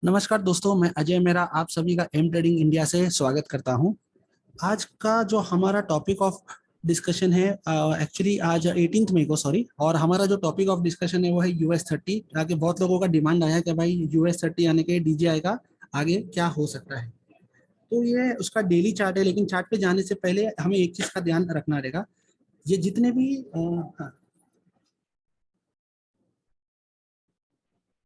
नमस्कार दोस्तों, मैं अजय मेरा आप सभी का एम ट्रेडिंग इंडिया से स्वागत करता हूं। आज का जो हमारा टॉपिक ऑफ डिस्कशन है, एक्चुअली आज 18 मई को, सॉरी, और हमारा जो टॉपिक ऑफ डिस्कशन है वो है US30। आगे बहुत लोगों का डिमांड आया कि भाई US30 आने के DJI का आगे क्या हो सकता है। तो ये उसका डेली चार्ट है, लेकिन चार्ट पे जाने से पहले हमें एक चीज का ध्यान रखना रहेगा। ये जितने भी हाँ,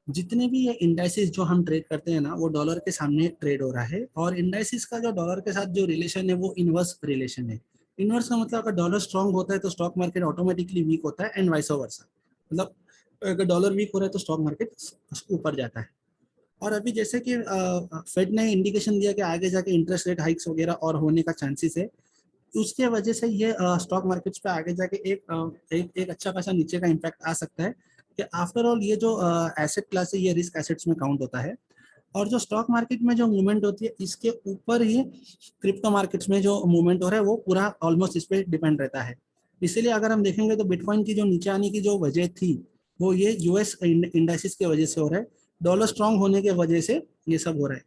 जितने भी ये इंडाइसिस जो हम ट्रेड करते हैं ना, वो डॉलर के सामने ट्रेड हो रहा है। और इंडाइसिस का जो डॉलर के साथ जो रिलेशन है वो इनवर्स रिलेशन है। इनवर्स का मतलब अगर डॉलर स्ट्रांग होता है तो स्टॉक मार्केट ऑटोमेटिकली वीक होता है, एंड वाइस वर्सा। मतलब अगर डॉलर वीक हो रहा है तो स्टॉक मार्केट ऊपर जाता है। और अभी जैसे कि फेड ने इंडिकेशन दिया कि आगे जाके इंटरेस्ट रेट हाइक्स वगैरह और होने का चांसेस है, उसके वजह से ये स्टॉक मार्केट्स पे आगे जाके एक अच्छा खासा नीचे का इम्पैक्ट आ सकता है। कि आफ्टर ऑल ये जो एसेट क्लास है ये रिस्क एसेट्स में काउंट होता है। और जो स्टॉक मार्केट में जो मूवमेंट होती है इसके ऊपर ही क्रिप्टो मार्केट्स में जो मूवमेंट हो रहा है वो पूरा ऑलमोस्ट इस पर डिपेंड रहता है। इसीलिए अगर हम देखेंगे तो बिटकॉइन की जो नीचे आने की जो वजह थी वो ये यूएस इंडाइसिस की वजह से हो रहा है। डॉलर स्ट्रांग होने की वजह से ये सब हो रहा है।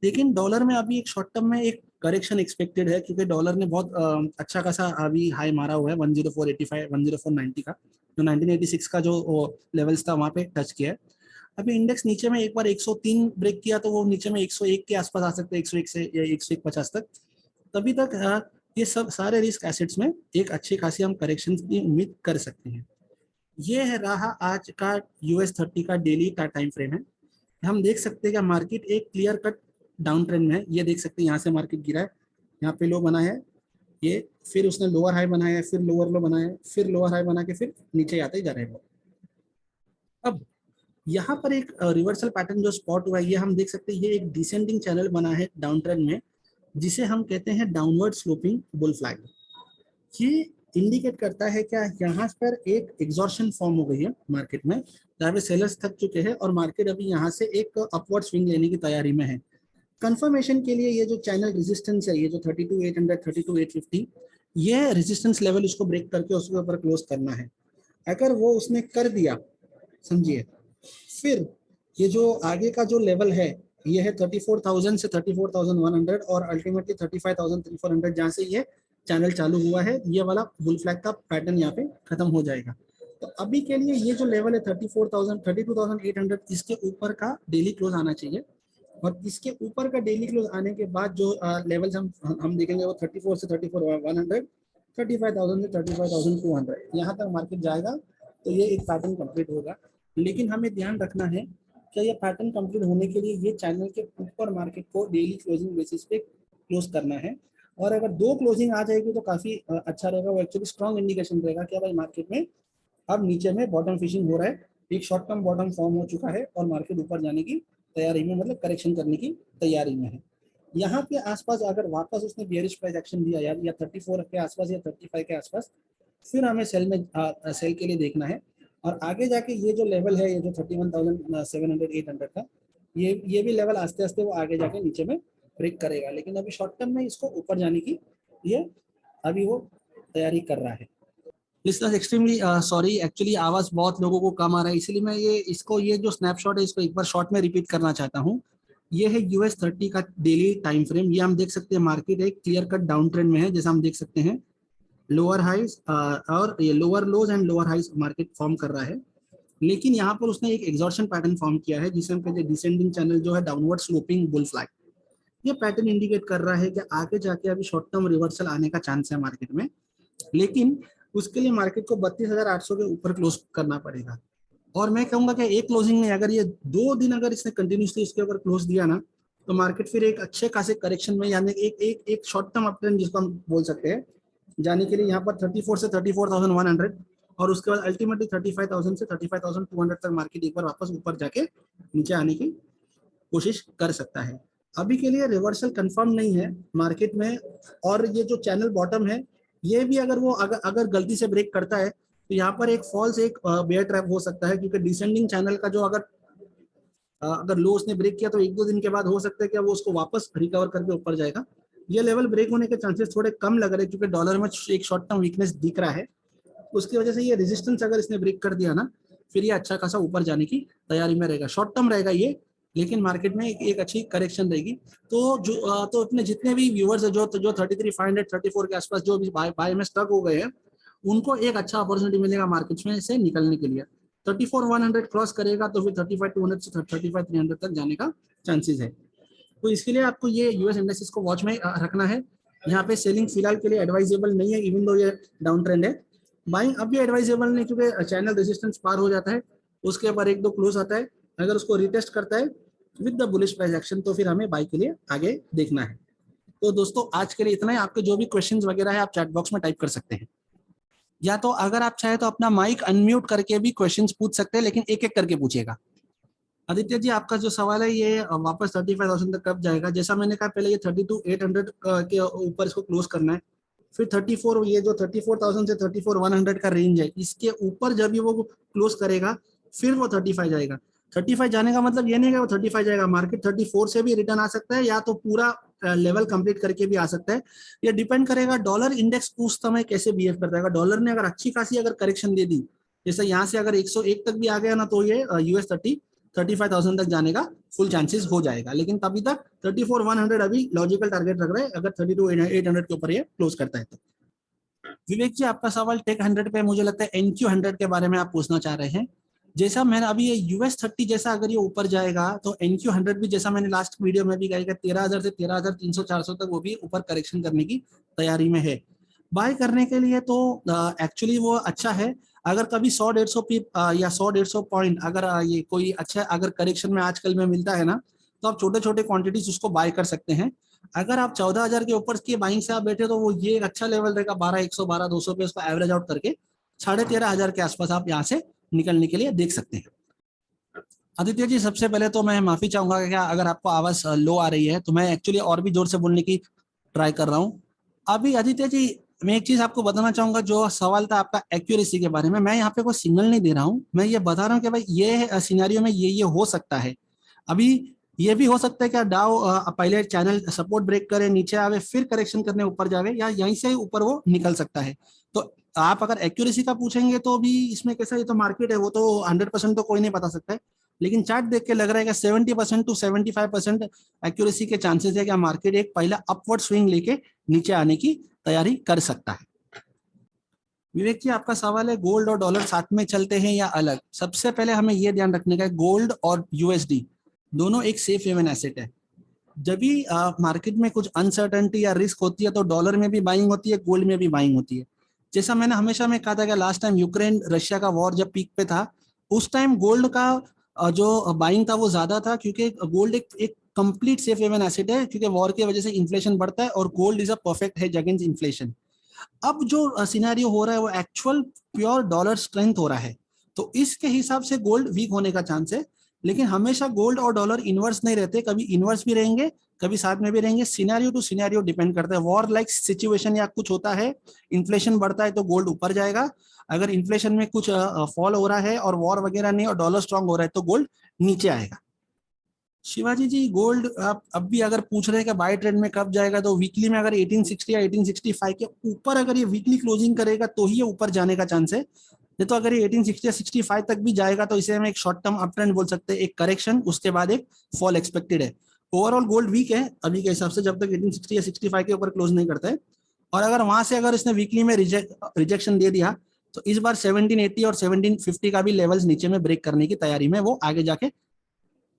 लेकिन डॉलर में अभी एक शॉर्ट टर्म में एक करेक्शन एक्सपेक्टेड है, क्योंकि डॉलर ने बहुत अच्छा खासा अभी हाई मारा हुआ है 10485 10490 का। जो 1986 का जो लेवल्स था वहां पे टच किया है। अभी इंडेक्स नीचे में एक बार 103 ब्रेक किया तो वो नीचे में 101 के आसपास आ सकते हैं, 101 से या 101.50 तक। तभी तक ये सब सारे रिस्क एसेट्स में एक अच्छी खासी हम करेक्शन की उम्मीद कर सकते हैं। ये है रहा आज का US30 का डेली का टाइम फ्रेम है। हम देख सकते हैं कि मार्केट एक क्लियर कट डाउन ट्रेंड में है। ये देख सकते हैं यहाँ से मार्केट गिरा है, यहाँ पे लो बना है ये, फिर उसने लोअर हाई बनाया है, फिर लोअर लो बनाया है, फिर लोअर हाई बना के फिर नीचे आते ही जा रहे हैं। अब यहाँ पर एक रिवर्सल पैटर्न जो स्पॉट हुआ है ये हम देख सकते हैं। ये एक डिसेंडिंग चैनल बना है डाउन ट्रेंड में, जिसे हम कहते हैं डाउनवर्ड स्लोपिंग बुल फ्लैग। ये इंडिकेट करता है क्या यहाँ पर एक एग्जॉर्शन फॉर्म हो गई है मार्केट में, जहाँ पे सेलर्स थक चुके हैं और मार्केट अभी यहाँ से एक अपवर्ड स्विंग लेने की तैयारी में है। कंफर्मेशन के लिए ये जो चैनल रेजिस्टेंस है, ये जो 32,800 32,850, ये रेजिस्टेंस लेवल इसको ब्रेक करके उसके ऊपर क्लोज करना है। अगर वो उसने कर दिया, समझिए, फिर ये जो आगे का जो लेवल है ये है 34,000 से 34,100 और अल्टीमेटली 35,300, जहाँ से ये चैनल चालू हुआ है ये वाला बुल फ्लैग का पैटर्न यहाँ पे खत्म हो जाएगा। तो अभी के लिए ये जो लेवल है 34,000 32,800, इसके ऊपर का डेली क्लोज आना चाहिए। और इसके ऊपर का डेली क्लोज आने के बाद जो लेवल्स हम देखेंगे वो 34 से 34,100, 35,000 से 35,200, यहाँ तक मार्केट जाएगा तो ये एक पैटर्न कंप्लीट होगा। लेकिन हमें ध्यान रखना है कि ये पैटर्न कंप्लीट होने के लिए ये चैनल के ऊपर मार्केट को डेली क्लोजिंग बेसिस पे क्लोज करना है। और अगर दो क्लोजिंग आ जाएगी तो काफी अच्छा रहेगा। वो एक्चुअली स्ट्रॉन्ग इंडिकेशन रहेगा कि भाई मार्केट में अब नीचे में बॉटम फिशिंग हो रहा है, एक शॉर्ट टर्म बॉटम फॉर्म हो चुका है और मार्केट ऊपर जाने की तैयारी में, मतलब करेक्शन करने की तैयारी में है। यहाँ के आसपास अगर वापस उसने बियरिश प्राइस एक्शन दिया यार, या 34 के आसपास या 35 के आसपास, फिर हमें सेल में सेल के लिए देखना है। और आगे जाके ये जो लेवल है, ये जो 31,700 800 का, ये भी लेवल आस्ते आस्ते वो आगे जाके नीचे में ब्रेक करेगा। लेकिन अभी शॉर्ट टर्म में इसको ऊपर जाने की ये अभी वो तैयारी कर रहा है। लिसनर्स एक्सट्रीमली सॉरी, एक्चुअली आवाज बहुत लोगों को कम आ रहा है, इसलिए मैं ये जो स्नैपशॉट है इसको एक बार शॉर्ट में रिपीट करना चाहता हूँ। ये है US30 का डेली टाइम फ्रेम। ये हम देख सकते हैं मार्केट एक क्लियर कट डाउन ट्रेंड में है, जैसा हम देख सकते हैं। लोअर हाइज और ये lower lows and lower highs market form कर रहा है। लेकिन यहाँ पर उसने एक एग्जॉर्शन पैटर्न फॉर्म किया है, जिसे हम कहते हैं डिसेंडिंग चैनल, जो है डाउनवर्ड स्लोपिंग बुल फ्लैग। ये पैटर्न इंडिकेट कर रहा है कि आगे जाके अभी शॉर्ट टर्म रिवर्सल आने का चांस है मार्केट में। लेकिन उसके लिए मार्केट को 32,800 के ऊपर क्लोज करना पड़ेगा। और मैं कहूंगा कि एक क्लोजिंग नहीं, अगर ये 2 दिन अगर इसने कंटिन्यूसली इसके ऊपर क्लोज दिया ना, तो मार्केट फिर एक अच्छे खासे करेक्शन में, यानी एक एक एक शॉर्ट टर्म अप ट्रेंड जिसको हम बोल सकते हैं, जाने के लिए यहाँ पर 34 से 34,100 और उसके बाद अल्टीमेटली 35,000 से 35,200 तक मार्केट एक बार वापस ऊपर जाके नीचे आने की कोशिश कर सकता है। अभी के लिए रिवर्सल कंफर्म नहीं है मार्केट में। और ये जो चैनल बॉटम है, ये भी अगर वो अगर गलती से ब्रेक करता है तो यहाँ पर एक फॉल्स एक बेयर ट्रैप हो सकता है, क्योंकि डिसेंडिंग चैनल का जो अगर लो उसने ब्रेक किया तो 1-2 दिन के बाद हो सकता है कि वो उसको वापस रिकवर करके ऊपर जाएगा। ये लेवल ब्रेक होने के चांसेस थोड़े कम लग रहे हैं, क्योंकि डॉलर में एक शॉर्ट टर्म वीकनेस दिख रहा है। उसकी वजह से ये रेजिस्टेंस अगर इसने ब्रेक कर दिया ना, फिर ये अच्छा खासा ऊपर जाने की तैयारी में रहेगा। शॉर्ट टर्म रहेगा ये, लेकिन मार्केट में एक अच्छी करेक्शन रहेगी। तो जो तो अपने जितने भी व्यूअर्स है जो 33,500 34 के आसपास जो भी बाय में स्टक हो गए हैं, उनको एक अच्छा अपॉर्चुनिटी मिलेगा मार्केट में से निकलने के लिए। 34,100 क्रॉस करेगा तो फिर 35,200 से 35,300 तक जाने का चांसेस है। तो इसके लिए आपको ये यूएस इंडेक्सेस को वॉच में रखना है। यहाँ पे सेलिंग फिलहाल के लिए एडवाइजेबल नहीं है, इवन दो ये डाउन ट्रेंड है। बाइंग अब भी एडवाइजेबल नहीं, क्योंकि चैनल रेजिस्टेंस पार हो जाता है, उसके ऊपर एक दो क्लोज आता है, अगर उसको रिटेस्ट करता है with the bullish price action तो फिर हमें बाई के लिए आगे देखना है। तो दोस्तों आज के लिए इतना ही। आपके जो भी क्वेश्चंस वगैरह है आप चैट बॉक्स में टाइप कर सकते हैं, या तो अगर आप चाहे तो अपना माइक अनम्यूट करके भी क्वेश्चंस पूछ सकते हैं, लेकिन एक एक करके पूछिएगा। आदित्य जी आपका जो सवाल है ये वापस 35,000 तक कब जाएगा? जैसा मैंने कहा पहले ये 32,800 के ऊपर इसको क्लोज करना है, फिर 34, ये जो 34,000 से 34,100 का रेंज है इसके ऊपर जब ये वो क्लोज करेगा फिर वो 35 जाएगा। 35 जाने का मतलब ये नहीं है वो 35 जाएगा, मार्केट 34 से भी रिटर्न आ सकता है या तो पूरा लेवल कंप्लीट करके भी आ सकता है। ये डिपेंड करेगा डॉलर इंडेक्स उस समय कैसे बिहेव करता है। डॉलर ने अगर अच्छी खासी अगर करेक्शन दे दी, जैसे यहाँ से अगर 101 तक भी आ गया ना, तो ये यूएस 35,000 तक जाने का फुल चांसेस हो जाएगा। लेकिन तभी तक 34,100 अभी लॉजिकल टारगेट रख रहे हैं, अगर 32,800 के ऊपर ये क्लोज करता है तो। विवेक जी आपका सवाल टेक 100 पे मुझे लगता है एनक्यू 100 के बारे में आप पूछना चाह रहे हैं। जैसा मैंने अभी ये यूएस 30 जैसा अगर ये ऊपर जाएगा तो एनक्यू 100 भी जैसा मैंने लास्ट वीडियो में भी कहा 13,000 से 13,300 400 तक वो भी ऊपर करेक्शन करने की तैयारी में है। बाय करने के लिए तो एक्चुअली वो अच्छा है। अगर कभी 100-150 पीप या 100-150 पॉइंट अगर ये कोई अच्छा अगर करेक्शन में आजकल में मिलता है ना, तो आप छोटे छोटे क्वांटिटीज उसको बाय कर सकते हैं। अगर आप 14,000 के ऊपर की बाइंग से आप बैठे तो वो ये एक अच्छा लेवल रहेगा 12,100 12,200 पे उसको एवरेज आउट करके 13,500 के आसपास आप यहाँ से निकलने के लिए देख सकते हैं। आदित्य जी सबसे पहले तो मैं माफी चाहूंगा कि अगर आपको आवाज लो आ रही है, तो मैं एक्चुअली और भी जोर से बोलने की ट्राई कर रहा हूँ। अभी आदित्य जी मैं एक चीज आपको बताना चाहूंगा, जो सवाल था आपका एक्यूरेसी के बारे में, मैं यहाँ पे कोई सिग्नल नहीं दे रहा हूँ, मैं ये बता रहा हूँ कि भाई ये सिनेरियो में ये हो सकता है। अभी ये भी हो सकता है कि डाउ पहले चैनल सपोर्ट ब्रेक करे नीचे आवे फिर करेक्शन करने ऊपर जावे, या यहीं से ऊपर वो निकल सकता है। तो आप अगर एक्यूरेसी का पूछेंगे तो भी इसमें कैसा, ये तो मार्केट है, वो तो 100% तो कोई नहीं बता सकता है। लेकिन चार्ट देख के लग रहा है कि 70% टू 75% एक्यूरेसी के चांसेस है कि मार्केट एक पहला अपवर्ड स्विंग लेके नीचे आने की तैयारी कर सकता है। विवेक जी आपका सवाल है गोल्ड और डॉलर साथ में चलते हैं या अलग? सबसे पहले हमें यह ध्यान रखने का है गोल्ड और यूएसडी दोनों एक सेफ हेवन एसेट है। जब भी मार्केट में कुछ अनसर्टेनिटी या रिस्क होती है तो डॉलर में भी बाइंग होती है, गोल्ड में भी बाइंग होती है। जैसा मैंने हमेशा में कहा था कि लास्ट टाइम यूक्रेन रशिया का वॉर जब पीक पे था, उस टाइम गोल्ड का जो बाइंग था वो ज्यादा था, क्योंकि गोल्ड एक कंप्लीट सेफ हेवन एसेट है, क्योंकि वॉर की वजह से इन्फ्लेशन बढ़ता है और gold is a perfect hedge against inflation. अब जो सिनेरियो हो रहा है वो एक्चुअल प्योर डॉलर स्ट्रेंथ हो रहा है, तो इसके हिसाब से गोल्ड वीक होने का चांस है। लेकिन हमेशा गोल्ड और डॉलर इनवर्स नहीं रहते, कभी इनवर्स भी रहेंगे कभी साथ में भी रहेंगे, सिनेरियो टू सिनेरियो डिपेंड करता है। वॉर लाइक सिचुएशन या कुछ होता है, इन्फ्लेशन बढ़ता है तो गोल्ड ऊपर जाएगा, अगर इन्फ्लेशन में कुछ फॉल हो रहा है और वॉर वगैरह नहीं और डॉलर स्ट्रांग हो रहा है तो गोल्ड नीचे आएगा। शिवाजी जी गोल्ड आप अब भी अगर पूछ रहे हैं कि बाय ट्रेंड में कब जाएगा, तो वीकली में अगर 1860 या 1865 के ऊपर अगर ये वीकली क्लोजिंग करेगा तो ही ये ऊपर जाने का चांस है। नहीं तो अगर ये 1860 या 65 तक भी जाएगा तो इसे हम एक शॉर्ट टर्म अप ट्रेंड बोल सकते हैं, एक करेक्शन उसके बाद एक फॉल एक्सपेक्टेड है। ओवरऑल गोल्ड वीक है अभी के हिसाब से जब तक 1860 या 65 के ऊपर क्लोज नहीं करता है। और अगर वहां से अगर इसने वीकली में रिजेक्शन दे दिया तो इस बार 1780 और 1750 का भी लेवल्स नीचे में ब्रेक करने की तैयारी में वो आगे जाके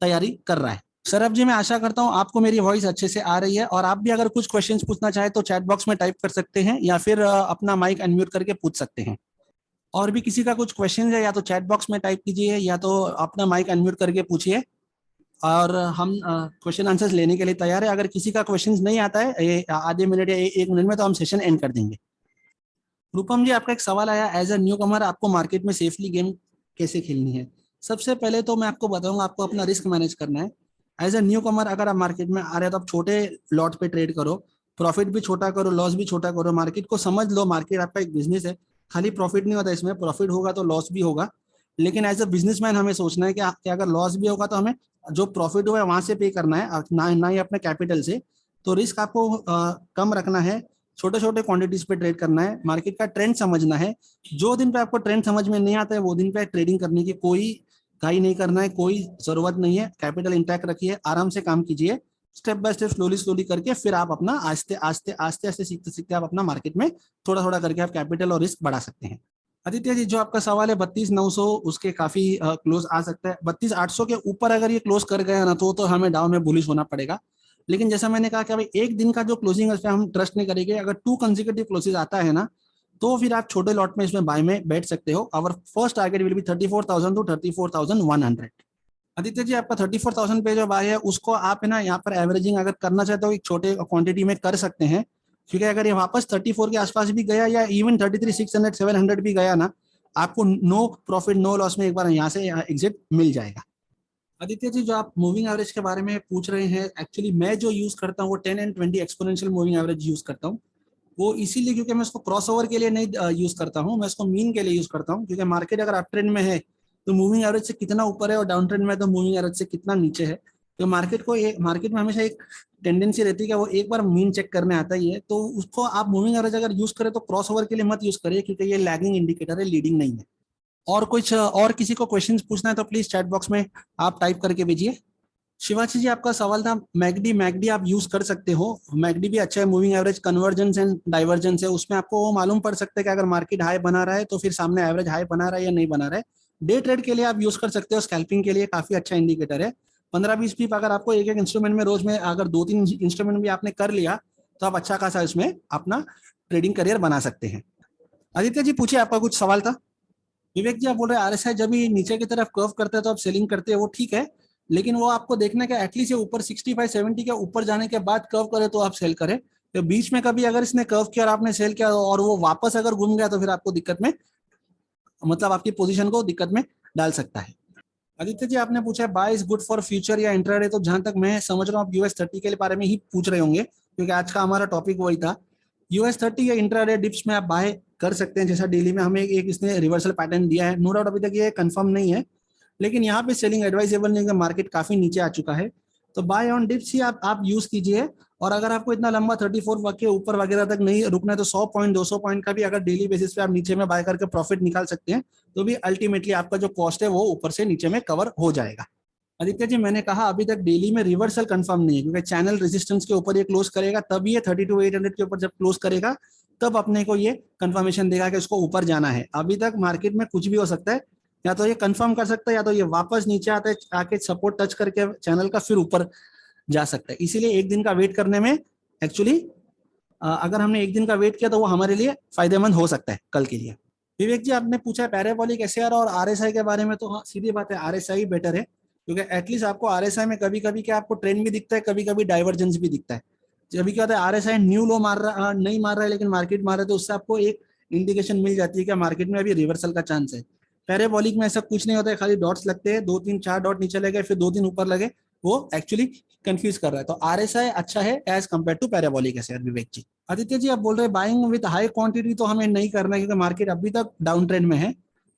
तैयारी कर रहा है। सरब जी मैं आशा करता हूं आपको मेरी वॉइस अच्छे से आ रही है, और आप भी अगर कुछ क्वेश्चंस पूछना चाहे तो चैट बॉक्स में टाइप कर सकते हैं या फिर अपना माइक अनम्यूट करके पूछ सकते हैं। और भी किसी का कुछ क्वेश्चन है या तो चैट बॉक्स में टाइप कीजिए या तो अपना माइक अनम्यूट करके पूछिए, और हम क्वेश्चन आंसर्स लेने के लिए तैयार है। अगर किसी का क्वेश्चन नहीं आता है आधे मिनट या एक मिनट में, तो हम सेशन एंड कर देंगे। रूपम जी आपका एक सवाल आया, एज अ न्यू कमर आपको मार्केट में सेफली गेम कैसे खेलनी है? सबसे पहले तो मैं आपको बताऊंगा आपको अपना रिस्क मैनेज करना है। एज अ न्यू कमर अगर आप मार्केट में आ रहे हैं तो आप छोटे लॉट पे ट्रेड करो, प्रॉफिट भी छोटा करो लॉस भी छोटा करो, मार्केट को समझ लो, मार्केट आपका एक बिजनेस है, खाली प्रॉफिट नहीं होता इसमें, प्रॉफिट होगा तो लॉस भी होगा। लेकिन एज अ बिजनेसमैन हमें सोचना है कि अगर लॉस भी होगा तो हमें जो प्रॉफिट हुआ है वहां से पे करना है, ना ही अपने कैपिटल से। तो रिस्क आपको कम रखना है, छोटे छोटे क्वांटिटीज पे ट्रेड करना है, मार्केट का ट्रेंड समझना है। जो दिन पे आपको ट्रेंड समझ में नहीं आता है वो दिन पे ट्रेडिंग करने की कोई काई नहीं करना है, कोई जरूरत नहीं है, कैपिटल इंटैक्ट रखिए, आराम से काम कीजिए, step by step slowly slowly करके फिर आप अपना आस्ते आस्ते आस्ते आस्ते सीखते सीखते आप अपना मार्केट में थोड़ा थोड़ा करके आप कैपिटल और रिस्क बढ़ा सकते हैं। आदित्य जी, जो आपका सवाल है 32,900, उसके काफी क्लोज आ सकता है। 32,800 के ऊपर अगर ये क्लोज कर गया ना तो हमें डाउ में बुलिश होना पड़ेगा। लेकिन जैसा मैंने कहा कि भाई एक दिन का जो क्लोजिंग है उस पर हम ट्रस्ट नहीं करेंगे। अगर 2 कंसेक्यूटिव क्लोजेस आता है ना तो फिर आप छोटे लॉट में इसमें बाय में बैठ सकते हो। Our first target will be 34,000 to 34,100। Aditya ji, आपका 34,000 पे जो बाय है उसको आप है ना यहाँ पर एवरेजिंग अगर करना चाहते हो एक छोटे क्वांटिटी में कर सकते हैं, क्योंकि अगर ये वापस 34 के आसपास भी गया या इवन 33,600 700 भी गया ना, आपको नो प्रॉफिट नो लॉस में एक बार यहाँ से एग्जिट मिल जाएगा। आदित्य जी, जो आप मूविंग एवरेज के बारे में पूछ रहे हैं, एक्चुअली मैं जो यूज करता हूँ वो 10 and 20 exponential moving average use करता हूँ। वो इसीलिए क्योंकि मैं उसको क्रॉस ओवर के लिए नहीं यूज करता हूँ, मैं उसको मीन के लिए यूज करता हूँ। क्योंकि मार्केट अगर अप ट्रेंड में है तो मूविंग एवरेज से कितना ऊपर है और डाउन ट्रेंड में है तो मूविंग एवरेज से कितना नीचे है। तो मार्केट में हमेशा एक टेंडेंसी रहती है कि वो एक बार मीन चेक करने आता ही है। तो उसको आप मूविंग एवरेज अगर यूज करें तो क्रॉस ओवर के लिए मत यूज करिए, क्योंकि ये लैगिंग इंडिकेटर है, लीडिंग नहीं है। और कुछ और किसी को क्वेश्चंस पूछना है तो प्लीज चैट बॉक्स में आप टाइप करके भेजिए। शिवाची जी, आपका सवाल था मैगडी। मैगडी आप यूज कर सकते हो, मैगडी भी अच्छा है, moving average convergence and divergence है, उसमें आपको वो मालूम पड़ सकता है कि अगर मार्केट हाई बना रहा है तो फिर सामने एवरेज हाई बना रहा है या नहीं बना रहा है। डे ट्रेड के लिए आप यूज कर सकते हो, स्कैल्पिंग के लिए काफी अच्छा इंडिकेटर है। 15-20 पीप अगर आपको एक एक इंस्ट्रूमेंट में रोज में अगर 2-3 इंस्ट्रूमेंट भी आपने कर लिया तो आप अच्छा खासा इसमें अपना ट्रेडिंग करियर बना सकते हैं। आदित्य जी पूछिए, आपका कुछ सवाल था। विवेक जी, आप बोल रहे हैं आरएसआई जब भी नीचे की तरफ कर्व करते हैं तो आप सेलिंग करते हैं, वो ठीक है, लेकिन वो आपको देखना है कि एटलीस्ट ये ऊपर 65-70 के ऊपर जाने के बाद कर्व करे तो आप सेल करें। तो बीच में कभी अगर इसने कर्व किया और आपने सेल किया और वो वापस अगर घूम गया तो फिर आपको दिक्कत में, मतलब आपकी पोजीशन को दिक्कत में डाल सकता है। आदित्य जी, आपने पूछा buy is good for future या इंट्राडे, तो जहां तक मैं समझ रहा हूँ आप US 30 के बारे में ही पूछ रहे होंगे, क्योंकि आज का हमारा टॉपिक वही था। US 30 या इंट्राडे डिप्स में आप बाय कर सकते हैं। जैसा डेली में हमें एक इसने रिवर्सल पैटर्न दिया है, नो डाउट अभी तक ये कंफर्म नहीं है, लेकिन यहाँ पे सेलिंग एडवाइजेबल नहीं है, मार्केट काफी नीचे आ चुका है। तो बाय ऑन डिप्स ही आप यूज कीजिए। और अगर आपको इतना लंबा 34 के ऊपर वगैरह तक नहीं रुकना है तो 100 पॉइंट 200 पॉइंट का भी अगर डेली बेसिस पे आप नीचे में बाय करके प्रॉफिट निकाल सकते हैं तो भी अल्टीमेटली आपका जो कॉस्ट है वो ऊपर से नीचे में कवर हो जाएगा। आदित्य जी, मैंने कहा अभी तक डेली में रिवर्सल कंफर्म नहीं है, क्योंकि चैनल रेजिस्टेंस के ऊपर ये क्लोज करेगा, तब ये 32,800 के ऊपर जब क्लोज करेगा तब अपने को ये कंफर्मेशन देगा कि उसको ऊपर जाना है। अभी तक मार्केट में कुछ भी हो सकता है, या तो ये कंफर्म कर सकता है या तो ये वापस नीचे आता है आके सपोर्ट टच करके चैनल का फिर ऊपर जा सकता है। इसीलिए एक दिन का वेट करने में एक्चुअली अगर हमने एक दिन का वेट किया तो वो हमारे लिए फायदेमंद हो सकता है कल के लिए। विवेक जी, आपने पूछा पैराबोलिक एसएआर और आरएसआई के बारे में, तो हाँ सीधी बात है, आरएसआई बेटर है, क्योंकि एटलीस्ट आपको आरएसआई में कभी कभी क्या आपको ट्रेंड भी दिखता है, कभी कभी डाइवर्जेंस भी दिखता है। जब क्या होता है आरएसआई न्यू लो मार रहा नहीं मार रहा है लेकिन मार्केट मार रहा है, तो उससे आपको एक इंडिकेशन मिल जाती है कि मार्केट में अभी रिवर्सल का चांस है। पैराबोलिक में ऐसा कुछ नहीं होता है, खाली डॉट्स लगते हैं, 2-3-4 डॉट नीचे लगे फिर 2-3 ऊपर लगे, वो एक्चुअली कंफ्यूज कर रहा है। तो आरएसआई अच्छा है as compared to parabolic SAR. Vivek ji, Aditya ji, आप बोल रहे हैं बाइंग विद हाई क्वांटिटी, तो हमें नहीं करना है क्योंकि मार्केट अभी तक डाउन ट्रेंड में है।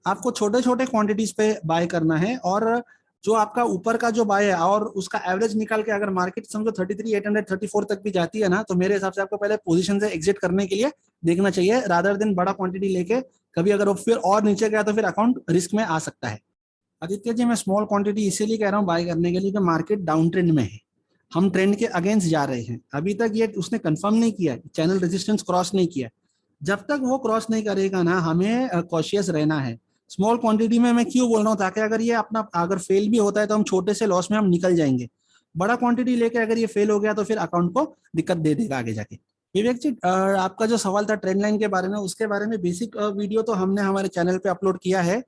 आपको छोटे छोटे क्वांटिटीज पे बाय करना है, और जो आपका ऊपर का जो बाय है और उसका एवरेज निकाल के अगर मार्केट समझो 33,800 34 तक भी जाती है ना, तो मेरे हिसाब से आपको पहले पोजीशन से एग्जिट करने के लिए देखना चाहिए, रादर देन बड़ा क्वांटिटी लेके कभी अगर वो फिर और नीचे गया तो फिर अकाउंट रिस्क में आ सकता है। आदित्य जी, मैं स्मॉल क्वांटिटी इसीलिए कह रहा हूँ बाय करने के लिए कि मार्केट डाउन ट्रेंड में है, हम ट्रेंड के अगेंस्ट जा रहे हैं। अभी तक ये उसने कंफर्म नहीं किया, चैनल रेजिस्टेंस क्रॉस नहीं किया। जब तक वो क्रॉस नहीं करेगा ना, हमें कॉशियस रहना है। स्मॉल क्वांटिटी में मैं क्यों बोल रहा हूँ, ताकि अगर ये अपना अगर फेल भी होता है तो हम छोटे से लॉस में हम निकल जाएंगे। बड़ा क्वांटिटी लेके अगर ये फेल हो गया तो फिर अकाउंट को दिक्कत दे देगा आगे जाके। विवेक जी, आपका जो सवाल था ट्रेंड लाइन के बारे में, उसके बारे में बेसिक वीडियो तो हमने हमारे चैनल पे अपलोड किया है।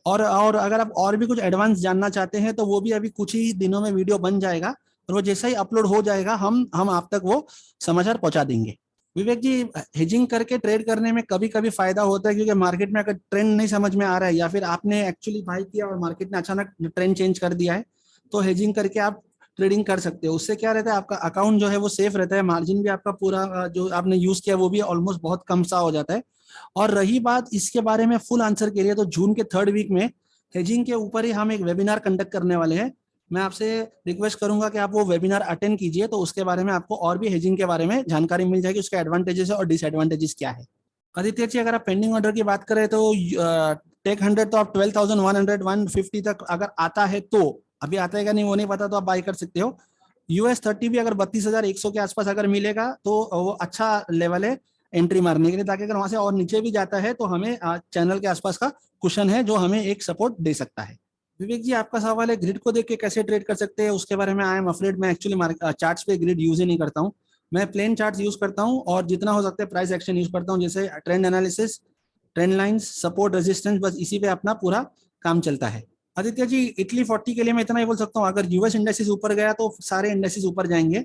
और अगर आप और भी कुछ एडवांस जानना चाहते हैं तो वो भी अभी कुछ ही दिनों में वीडियो बन जाएगा, और वो जैसा ही अपलोड हो जाएगा हम आप तक वो समाचार पहुंचा देंगे। विवेक जी, हेजिंग करके ट्रेड करने में कभी कभी फायदा होता है, क्योंकि मार्केट में अगर ट्रेंड नहीं समझ में आ रहा है या फिर आपने एक्चुअली बाय किया और मार्केट ने अचानक ट्रेंड चेंज कर दिया है, तो हेजिंग करके आप ट्रेडिंग कर सकते हो। उससे क्या रहता है, आपका अकाउंट जो है वो सेफ रहता है, मार्जिन भी आपका पूरा जो आपने यूज किया वो भी ऑलमोस्ट बहुत कम सा हो जाता है। और रही बात इसके बारे में फुल आंसर के लिए, तो जून के 3rd वीक में हेजिंग के ऊपर ही हम एक वेबिनार कंडक्ट करने वाले हैं। मैं आपसे रिक्वेस्ट करूंगा कि आप वो वेबिनार अटेंड कीजिए, तो उसके बारे में आपको और भी हेजिंग के बारे में जानकारी मिल जाएगी, उसके एडवांटेजेस और डिसएडवांटेजेस क्या है। आदित्य जी, अगर आप पेंडिंग ऑर्डर की बात करें तो टेक 100 तो आप 12,100 150 तक अगर आता है तो, अभी आता है क्या नहीं वो नहीं पता, तो आप बाय कर सकते हो। US30 भी अगर 32,100 के आसपास अगर मिलेगा तो वो अच्छा लेवल है एंट्री मारने के लिए, ताकि अगर वहां से और नीचे भी जाता है तो हमें चैनल के आसपास का कुशन है जो हमें एक सपोर्ट दे सकता है। विवेक जी, आपका सवाल है ग्रिड को देख के कैसे ट्रेड कर सकते हैं, उसके बारे में आई एम अफ्रेड मैं एक्चुअली चार्ट्स पे ग्रिड यूज ही नहीं करता हूँ। मैं प्लेन चार्ट्स यूज करता हूँ और जितना हो सकता है प्राइस एक्शन यूज करता हूँ, जैसे trend analysis, trend lines, support, resistance, बस इसी पे अपना पूरा काम चलता है। आदित्य जी, इटली 40 के लिए मैं इतना ही बोल सकता हूँ, अगर यूएस इंडेक्सेस ऊपर गया तो सारे इंडेक्सेस ऊपर जाएंगे।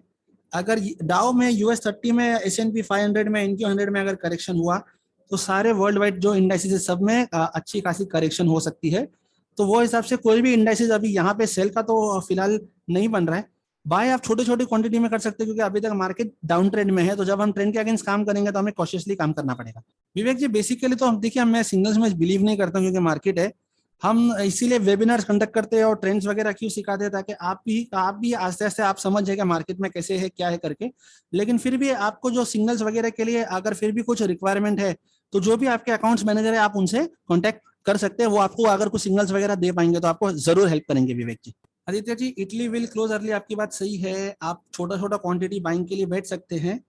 अगर डाउ में, US30 में, S&P 500 में, NQ 100 में अगर करेक्शन हुआ तो सारे वर्ल्ड वाइड जो इंडेक्सेस है सब में अच्छी खासी करेक्शन हो सकती है। तो वो हिसाब से कोई भी इंडेक्सेस अभी यहाँ पे सेल का तो फिलहाल नहीं बन रहा है। बाय आप छोटे छोटे क्वांटिटी में कर सकते हैं, क्योंकि अभी तक मार्केट डाउन ट्रेंड में है, तो जब हम ट्रेंड के अगेंस्ट काम करेंगे तो हमें कॉशियसली काम करना पड़ेगा। विवेक जी, बेसिकली तो हम देखिए, मैं सिंगल्स में बिलीव नहीं करता हूँ, क्योंकि मार्केट है, हम इसीलिए वेबिनार्स कंडक्ट करते हैं और ट्रेंड्स वगैरह क्यों सिखाते हैं, ताकि आप भी आस्ते आस्ते आप समझ जाएगा मार्केट में कैसे है क्या है करके। लेकिन फिर भी आपको जो सिग्नल्स वगैरह के लिए अगर फिर भी कुछ रिक्वायरमेंट है, तो जो भी आपके अकाउंट्स मैनेजर है आप उनसे कॉन्टेक्ट कर सकते हैं, वो आपको अगर कुछ सिग्नल्स वगैरह दे पाएंगे तो आपको जरूर हेल्प करेंगे विवेक जी। आदित्य जी, इटली विल क्लोज अर्ली, आपकी बात सही है, आप छोटा छोटा क्वांटिटी बाइंग के लिए बैठ सकते हैं।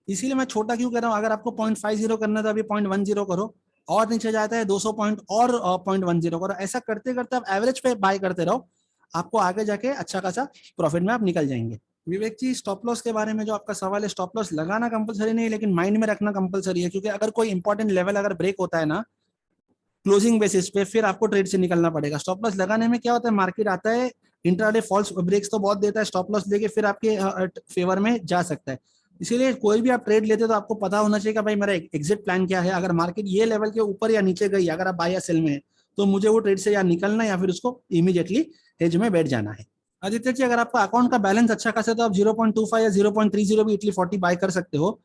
इसीलिए मैं छोटा क्यों कर रहा हूँ, अगर आपको 0.50 करना है तो अभी 0.10 करो, और नीचे जाता है 200 पॉइंट और 0.10 करो, ऐसा करते करते आप एवरेज पे बाय करते रहो, आपको आगे जाके अच्छा खासा प्रॉफिट में आप निकल जाएंगे। विवेक जी, स्टॉप लॉस के बारे में जो आपका सवाल है, स्टॉप लॉस लगाना कंपलसरी नहीं, लेकिन माइंड में रखना कंपलसरी है, क्योंकि अगर कोई इंपॉर्टेंट लेवल अगर ब्रेक होता है ना क्लोजिंग बेसिस पे, फिर आपको ट्रेड से निकलना पड़ेगा। स्टॉप लॉस लगाने में क्या होता है, मार्केट आता है, इंट्राडे फॉल्स ब्रेक्स तो बहुत देता है, स्टॉप लॉस लेके फिर आपके फेवर में जा सकता है। इसीलिए कोई भी आप ट्रेड लेते हो तो आपको पता होना चाहिए कि भाई मेरा एग्जिट प्लान क्या है, अगर मार्केट ये लेवल के ऊपर या नीचे गई, अगर आप बाय या सेल में है, तो मुझे वो ट्रेड से या निकलना या फिर उसको इमीडिएटली हेज में बैठ जाना है। आदित्य जी, अगर आपका अकाउंट का बैलेंस अच्छा खासा है तो आप 0.25 या 0.30 भी इटली 40 बाय कर सकते हो।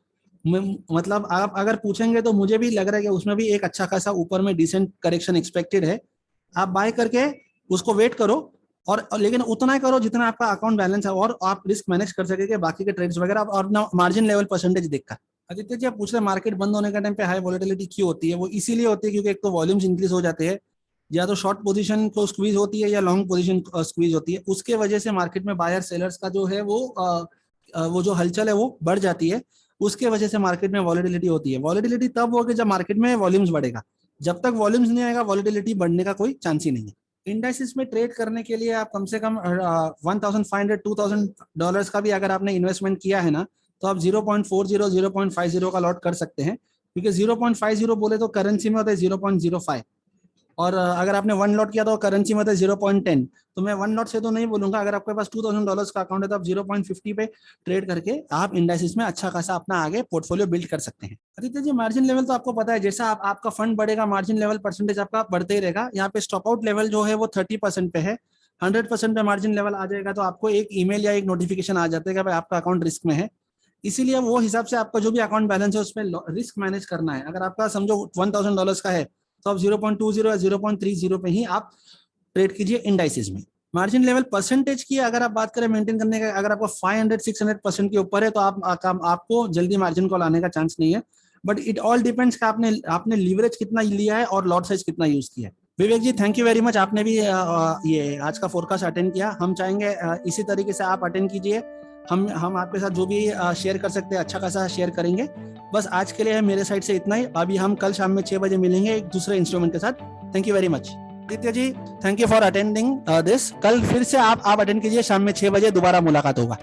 मतलब आप अगर पूछेंगे तो मुझे भी लग रहा है कि उसमें भी एक अच्छा खासा ऊपर में डिसेंट करेक्शन एक्सपेक्टेड है। आप बाय करके उसको वेट करो, और लेकिन उतना ही करो जितना आपका अकाउंट बैलेंस है, और आप रिस्क मैनेज कर सके बाकी के ट्रेड्स वगैरह, और मार्जिन लेवल परसेंटेज देखकर। आदित्य जी, आप पूछ रहे मार्केट बंद होने के टाइम पे हाई वॉलेटिलिटी क्यों होती है, वो इसीलिए होती है क्योंकि एक तो वॉल्यूम्स इंक्रीज हो जाते हैं, या तो शॉर्ट पोजीशन को स्क्वीज होती है या लॉन्ग पोजीशन स्क्वीज होती है, उसके वजह से मार्केट में बायर सेलर्स का जो है वो जो हलचल है वो बढ़ जाती है, उसके वजह से मार्केट में वॉलेटिलिटी होती है। वॉलेटिलिटी तब होगी जब मार्केट में वॉल्यूम्स बढ़ेगा, जब तक वॉल्यूम्स नहीं आएगा वॉलेटिलिटी बढ़ने का कोई चांस ही नहीं है। इंडाइसिस में ट्रेड करने के लिए आप कम से कम 1,500 $2,000 का भी अगर आपने इन्वेस्टमेंट किया है ना, तो आप 0.40 0.50 का लॉट कर सकते हैं, क्योंकि 0.50 बोले तो करेंसी में होता है 0.05, और अगर आपने 1 लॉट किया तो करेंसी में होता है 0.10। तो मैं 1 लॉट से तो नहीं बोलूंगा, अगर आपके पास $2,000 का अकाउंट है तो आप 0.50 पे ट्रेड करके आप इंडाइसिस में अच्छा खासा अपना आगे पोर्टफोलियो बिल्ड कर सकते हैं। आदित्य जी, मार्जिन लेवल तो आपको पता है, जैसा आपका फंड बढ़ेगा मार्जिन लेवल परसेंटेज आपका बढ़ते ही रहेगा। यहाँ पे स्टॉप आउट लेवल जो है वो 30% पे है, 100% पे मार्जिन लेवल आ जाएगा तो आपको एक ईमेल या एक नोटिफिकेशन आ जाता है कि भाई आपका अकाउंट रिस्क में है। इसीलिए वो हिसाब से आपका जो भी अकाउंट बैलेंस है उसमें रिस्क मैनेज करना है। अगर आपका समझो $1,000 का है तो आप 0.20 या 0.30 पे ही आप ट्रेड कीजिए इंडाइसिस में। मार्जिन लेवल परसेंटेज की अगर आप बात करें मेंटेन करने का, अगर आपको 500-600% के ऊपर है तो आपको जल्दी मार्जिन कॉल आने का चांस नहीं है, बट इट ऑल डिपेंड्स कि आपने लीवरेज कितना लिया है और लॉट साइज कितना यूज किया है। विवेक जी, थैंक यू वेरी मच, आपने भी ये आज का फोरकास्ट अटेंड किया। हम चाहेंगे इसी तरीके से आप अटेंड कीजिए, हम आपके साथ जो भी शेयर कर सकते हैं अच्छा खासा शेयर करेंगे। बस आज के लिए मेरे साइड से इतना ही, अभी हम कल शाम में 6 बजे मिलेंगे एक दूसरे इंस्ट्रूमेंट के साथ। Thank you very much. Aditya ji, thank you for attending this. कल फिर से आप अटेंड कीजिए, शाम में 6 बजे दोबारा मुलाकात होगा।